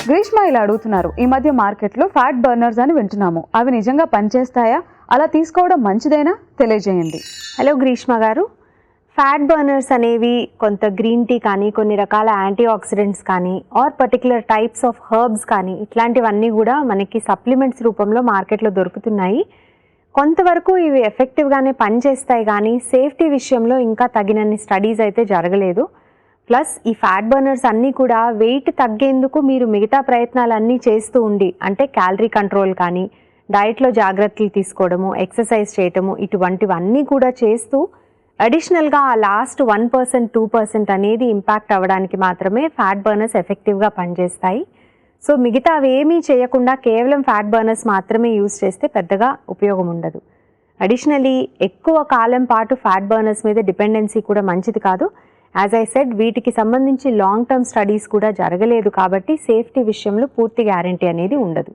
గ్రీష్మ ఇలా అడుగుతున్నారు, ఈ మధ్య మార్కెట్లో ఫ్యాట్ బర్నర్స్ అని వింటున్నాము, అవి నిజంగా పనిచేస్తాయా? అలా తీసుకోవడం మంచిదేనా? తెలియజేయండి. హలో గ్రీష్మ గారు, ఫ్యాట్ బర్నర్స్ అనేవి కొంత గ్రీన్ టీ కానీ, కొన్ని రకాల యాంటీ ఆక్సిడెంట్స్ కానీ, or particular types of herbs కానీ, ఇట్లాంటివన్నీ కూడా మనకి సప్లిమెంట్స్ రూపంలో మార్కెట్లో దొరుకుతున్నాయి. కొంతవరకు ఇవి ఎఫెక్టివ్గానే పనిచేస్తాయి, కానీ సేఫ్టీ విషయంలో ఇంకా తగినన్ని స్టడీస్ అయితే జరగలేదు. ప్లస్ ఈ ఫ్యాట్ బర్నర్స్ అన్నీ కూడా వెయిట్ తగ్గేందుకు మీరు మిగతా ప్రయత్నాలన్నీ చేస్తూ ఉండి, అంటే క్యాలరీ కంట్రోల్ కానీ, డైట్లో జాగ్రత్తలు తీసుకోవడము, ఎక్సర్సైజ్ చేయటము, ఇటువంటివన్నీ కూడా చేస్తూ అడిషనల్గా ఆ లాస్ట్ 1%, 2% అనేది ఇంపాక్ట్ అవ్వడానికి మాత్రమే ఫ్యాట్ బర్నర్స్ ఎఫెక్టివ్గా పనిచేస్తాయి. సో మిగతా అవేమీ చేయకుండా కేవలం ఫ్యాట్ బర్నర్స్ మాత్రమే యూజ్ చేస్తే పెద్దగా ఉపయోగం ఉండదు. అడిషనలీ ఎక్కువ కాలం పాటు ఫ్యాట్ బర్నర్స్ మీద డిపెండెన్సీ కూడా మంచిది కాదు. యాజ్ ఐ సెడ్, వీటికి సంబంధించి లాంగ్ టర్మ్ స్టడీస్ కూడా జరగలేదు, కాబట్టి సేఫ్టీ విషయంలో పూర్తి గ్యారంటీ అనేది ఉండదు.